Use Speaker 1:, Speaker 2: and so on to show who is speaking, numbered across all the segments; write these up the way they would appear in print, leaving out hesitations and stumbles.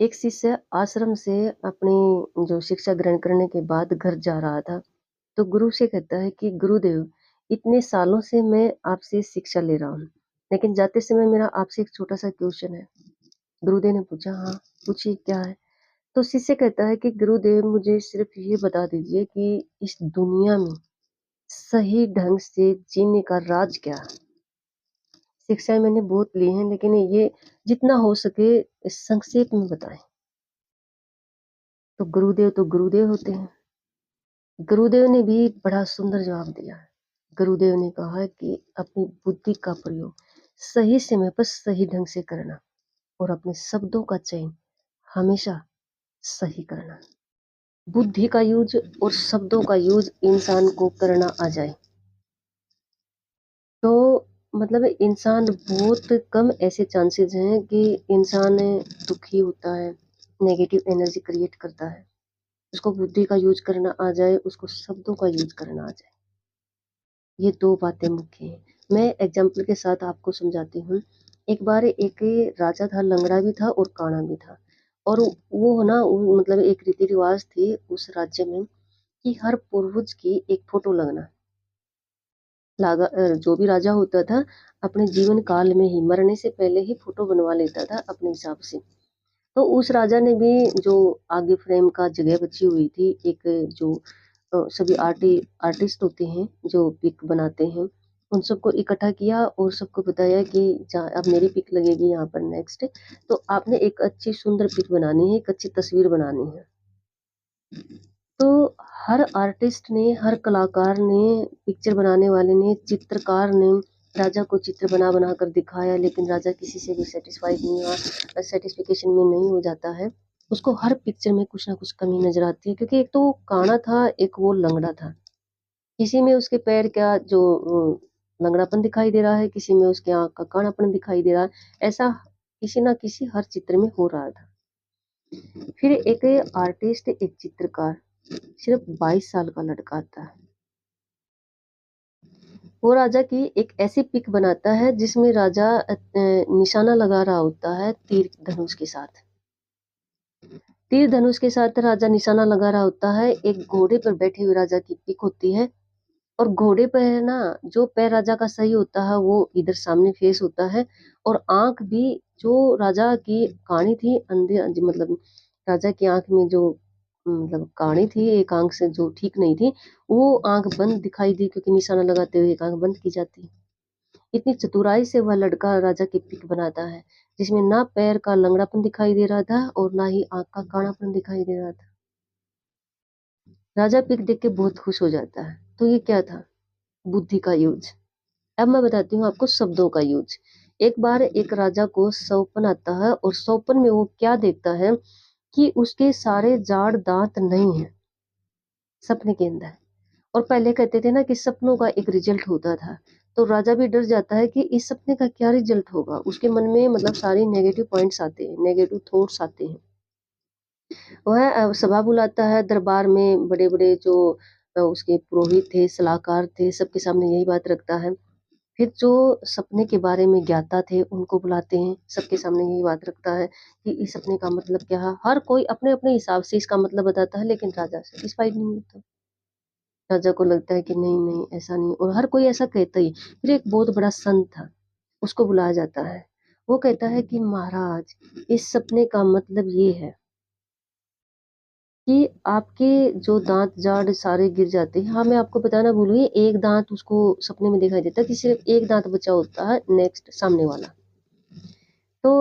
Speaker 1: एक शिष्य आश्रम से अपनी जो शिक्षा ग्रहण करने के बाद घर जा रहा था, तो गुरु से कहता है कि गुरुदेव, इतने सालों से मैं आपसे शिक्षा ले रहा हूँ, लेकिन जाते समय मेरा आपसे एक छोटा सा क्वेश्चन है। गुरुदेव ने पूछा, हाँ पूछिए क्या है। तो शिष्य कहता है कि गुरुदेव, मुझे सिर्फ ये बता दीजिए कि इस दुनिया में सही ढंग से जीने का राज क्या है। शिक्षाएं मैंने बहुत ली हैं, लेकिन ये जितना हो सके संक्षेप में बताएं। तो गुरुदेव होते हैं। गुरुदेव ने भी बड़ा सुंदर जवाब दिया है। गुरुदेव ने कहा कि अपनी बुद्धि का प्रयोग सही समय पर सही ढंग से करना और अपने शब्दों का चयन हमेशा सही करना। बुद्धि का यूज और शब्दों का यूज इंसान को करना आ जाए तो मतलब इंसान बहुत कम ऐसे चांसेस हैं कि इंसान दुखी होता है, नेगेटिव एनर्जी क्रिएट करता है। उसको बुद्धि का यूज करना आ जाए, उसको शब्दों का यूज करना आ जाए। ये दो बातें मुख्य हैं। मैं एग्जाम्पल के साथ आपको समझाती हूँ। एक बार एक राजा था, लंगड़ा भी था और काना भी था। और वो ना मतलब एक रीति रिवाज थी उस राज्य में कि हर पूर्वज की एक फोटो लगना। जो भी राजा होता था अपने जीवन काल में ही, मरने से पहले ही फोटो बनवा लेता था अपने हिसाब से। तो उस राजा ने भी जो आगे फ्रेम का जगह बची हुई थी, एक जो सभी आर्टिस्ट होते हैं जो पिक बनाते हैं, उन सबको इकट्ठा किया और सबको बताया कि अब मेरी पिक लगेगी यहाँ पर नेक्स्ट। तो आपने एक अच्छी सुंदर पिक बनानी है, एक अच्छी तस्वीर बनानी है। तो हर आर्टिस्ट ने, हर कलाकार ने, पिक्चर बनाने वाले ने, चित्रकार ने राजा को चित्र बना बना कर दिखाया, लेकिन राजा किसी से भी सेटिस्फाइड नहीं हुआ, सेटिस्फिकेशन में नहीं हो जाता है। उसको हर पिक्चर में कुछ ना कुछ कमी नजर आती है, क्योंकि एक तो वो काना था, एक वो लंगड़ा था। किसी में उसके पैर का जो लंगड़ापन दिखाई दे रहा है, किसी में उसके आंख का कानापन दिखाई दे रहा है। ऐसा किसी ना किसी हर चित्र में हो रहा था। फिर एक आर्टिस्ट, एक चित्रकार, सिर्फ 22 साल का लड़का था। वो राजा की एक ऐसी पिक बनाता है जिसमें राजा निशाना लगा रहा होता है तीर धनुष के साथ। तीर धनुष के साथ राजा निशाना लगा रहा होता है। एक घोड़े पर बैठे हुए राजा की पिक होती है, और घोड़े पर है ना, जो पैर राजा का सही होता है वो इधर सामने फेस होता है, और आंख भी जो राजा की कानी थी अंधे, मतलब राजा की आंख में जो मतलब कानी थी, एक आंख से जो ठीक नहीं थी, वो आंख बंद दिखाई दी, क्योंकि निशाना लगाते हुए एक आंख बंद की जाती। इतनी चतुराई से वह लड़का राजा की पिक बनाता है, जिसमें ना पैर का लंगड़ापन दिखाई दे रहा था और ना ही आंख का काणापन दिखाई दे रहा था। राजा पिक देख के बहुत खुश हो जाता है। तो ये क्या था? बुद्धि का यूज। अब मैं बताती हूँ आपको शब्दों का यूज। एक बार एक राजा को सौपन आता है, और सौपन में वो क्या देखता है कि उसके सारे जाड़ दांत नहीं है सपने के अंदर। और पहले कहते थे ना कि सपनों का एक रिजल्ट होता था, तो राजा भी डर जाता है कि इस सपने का क्या रिजल्ट होगा। उसके मन में मतलब सारी नेगेटिव पॉइंट्स आते हैं, नेगेटिव थॉट्स आते हैं। वह सभा बुलाता है, दरबार में बड़े बड़े जो उसके पुरोहित थे, सलाहकार थे, सबके सामने यही बात रखता है। फिर जो सपने के बारे में ज्ञाता थे उनको बुलाते हैं, सबके सामने यही बात रखता है कि इस सपने का मतलब क्या है। हर कोई अपने अपने हिसाब से इसका मतलब बताता है, लेकिन राजा सेटिस्फाइड नहीं होता। राजा को लगता है कि नहीं नहीं ऐसा नहीं, और हर कोई ऐसा कहता ही। फिर एक बहुत बड़ा संत था, उसको बुलाया जाता है। वो कहता है कि महाराज, इस सपने का मतलब ये है कि आपके जो दांत जाड़ सारे गिर जाते हैं। हाँ, मैं आपको बताना भूल गई, एक दांत उसको सपने में दिखाई देता है कि सिर्फ एक दांत बचा होता है, नेक्स्ट सामने वाला। तो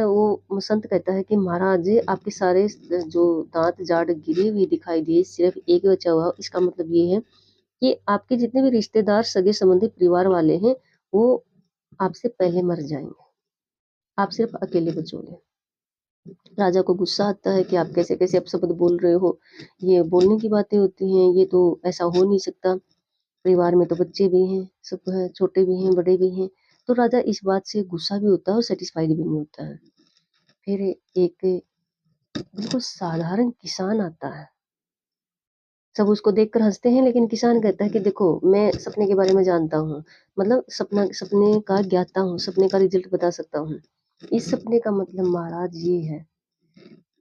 Speaker 1: वो संत कहता है कि महाराज, आपके सारे जो दांत जाड़ गिरे हुए दिखाई दिए, सिर्फ एक बचा हुआ, इसका मतलब ये है कि आपके जितने भी रिश्तेदार, सगे संबंधी, परिवार वाले हैं, वो आपसे पहले मर जाएंगे, आप सिर्फ अकेले बचोगे। राजा को गुस्सा आता है कि आप कैसे कैसे अपशब्द बोल रहे हो, ये बोलने की बातें होती हैं, ये तो ऐसा हो नहीं सकता। परिवार में तो बच्चे भी हैं, सब है, छोटे भी हैं, बड़े भी हैं। तो राजा इस बात से गुस्सा भी होता है और सेटिस्फाइड भी नहीं होता है। फिर एक बिल्कुल साधारण किसान आता है। सब उसको देखकर हंसते हैं, लेकिन किसान कहता है कि देखो, मैं सपने के बारे में जानता हूँ, मतलब सपने का ज्ञाता हूँ, सपने का रिजल्ट बता सकता हूँ। इस सपने का मतलब महाराज ये है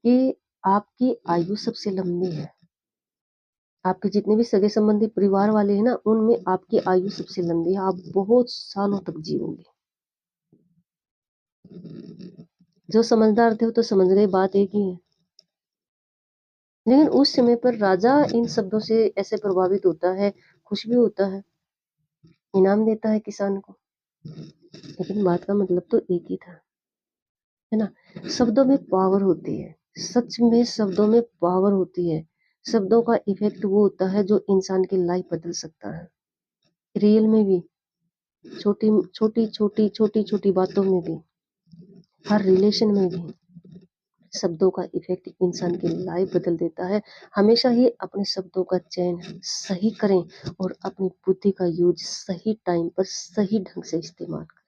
Speaker 1: कि आपकी आयु सबसे लंबी है। आपके जितने भी सगे-संबंधी परिवार वाले हैं ना, उनमें आपकी आयु सबसे लंबी है, आप बहुत सालों तक जियोगे। जो समझदार थे वो तो समझ गए, बात एक ही है। लेकिन उस समय पर राजा इन शब्दों से ऐसे प्रभावित होता है, खुश भी होता है, इनाम देता है किसान को, लेकिन बात का मतलब तो एक ही था, है ना? शब्दों में पावर होती है, सच में शब्दों में पावर होती है। शब्दों का इफ़ेक्ट वो होता है जो इंसान की लाइफ बदल सकता है। रियल में भी, छोटी-छोटी बातों में भी, हर रिलेशन में भी शब्दों का इफ़ेक्ट इंसान की लाइफ बदल देता है। हमेशा ही अपने शब्दों का चयन सही करें और अपनी बुद्धि का यूज़ सही टाइम पर सही ढंग से इस्तेमाल करें।